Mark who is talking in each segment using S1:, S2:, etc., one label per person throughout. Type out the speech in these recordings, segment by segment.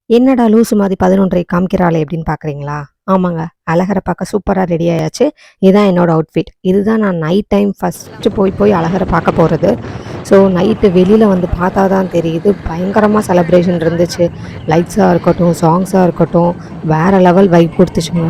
S1: என்னடா லூசு மாதிரி 11:30 காமிக்கிறாளே அப்படின்னு பார்க்குறீங்களா? ஆமாங்க. அழகர பார்க்க சூப்பரா ரெடி ஆயாச்சு. இதுதான் என்னோட அவுட்ஃபிட். இதுதான் நான் நைட் டைம் ஃபர்ஸ்ட்டு போய் அழகர பார்க்க போறது. ஸோ நைட்டு வெளியில வந்து பார்த்தா தான் தெரியுது. பயங்கரமா செலப்ரேஷன் இருந்துச்சு. லைட்ஸா இருக்கட்டும், சாங்ஸா இருக்கட்டும், வேற லெவல் வைப் குடுத்துச்சுங்க.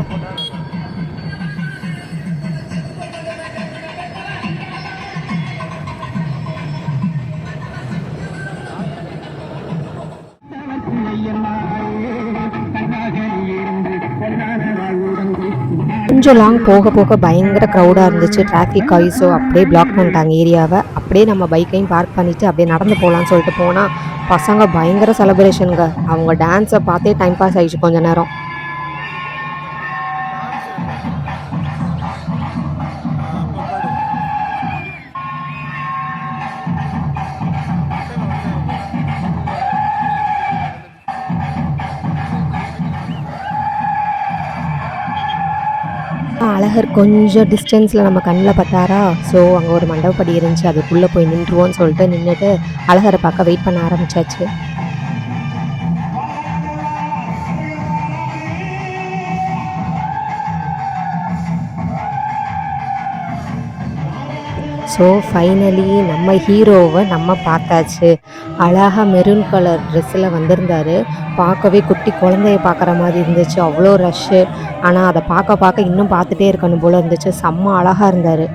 S1: கொஞ்சம் லாங் போக போக பயங்கர க்ரௌடாக இருந்துச்சு. டிராஃபிக் ஆகி ஸோ அப்படியே பிளாக் பண்ணிட்டாங்க ஏரியாவை. அப்படியே நம்ம பைக்கையும் பார்க் பண்ணிவிட்டு அப்படியே நடந்து போகலான்னு சொல்லிட்டு போனால் பசங்க பயங்கர செலப்ரேஷனுங்க. அவங்க டான்ஸை பார்த்தே டைம் பாஸ் ஆகிடுச்சு கொஞ்ச நேரம். அழகர் கொஞ்சம் டிஸ்டன்ஸில் நம்ம கண்ணில் பட்டாரா, ஸோ அங்கே ஒரு மண்டபப்படி இருந்துச்சு. அதுக்குள்ளே போய் நின்றுவோன்னு சொல்லிட்டு நின்றுட்டு அழகரை பார்க்க வெயிட் பண்ண ஆரம்பிச்சாச்சு. ஸோ ஃபைனலி நம்ம ஹீரோவை நம்ம பார்த்தாச்சு. அழகாக மெரூன் கலர் ட்ரெஸ்ஸில் வந்திருந்தார். பார்க்கவே குட்டி குழந்தைய பார்க்குற மாதிரி இருந்துச்சு. அவ்வளோ ரஷ்ஷு. ஆனால் அதை பார்க்க பார்க்க இன்னும் பார்த்துட்டே இருக்கணும் போல் இருந்துச்சு. செம்ம அழகாக இருந்தார்.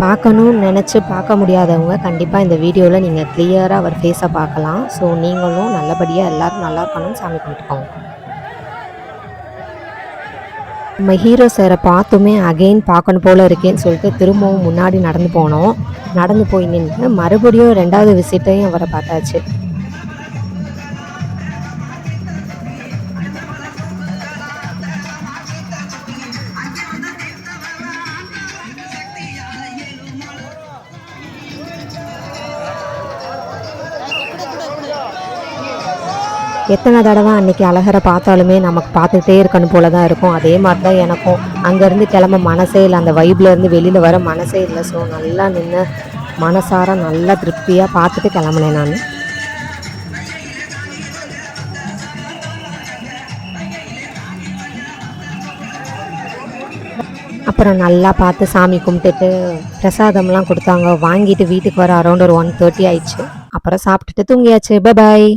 S1: பார்க்கணும்னு நினச்சி பார்க்க முடியாதவங்க கண்டிப்பாக இந்த வீடியோவில் நீங்கள் கிளியராக அவர் ஃபேஸை பார்க்கலாம். ஸோ நீங்களும் நல்லபடியாக எல்லோரும் நல்லா இருக்கணும்னு சாமி கும்பிட்டுக்கோங்க. நம்ம ஹீரோ சாரை பார்த்துமே அகெயின் பார்க்கணும் போல் இருக்கேன்னு சொல்லிட்டு திரும்பவும் முன்னாடி நடந்து போனோம். நடந்து போய் நின்று மறுபடியும் 2வது விசிட்டையும் அவரை பார்த்தாச்சு. எத்தனை தடவை அன்றைக்கி அழகரை பார்த்தாலுமே நமக்கு பார்த்துக்கிட்டே இருக்கணும் போல தான் இருக்கும். அதே மாதிரி தான் எனக்கும். அங்கேருந்து கிளம்ப மனசே இல்லை. அந்த வைப்லேருந்து வெளியில் வர மனசே இல்லை. ஸோ நல்லா நின்று மனசார நல்லா திருப்தியாக பார்த்துட்டு கிளம்புனேன் நான். அப்புறம் நல்லா பார்த்து சாமி கும்பிட்டுட்டு பிரசாதம்லாம் கொடுத்தாங்க. வாங்கிட்டு வீட்டுக்கு வர அரௌண்ட் ஒரு 1:30 ஆயிடுச்சு. அப்புறம் சாப்பிட்டுட்டு தூங்கியாச்சு. Bye bye.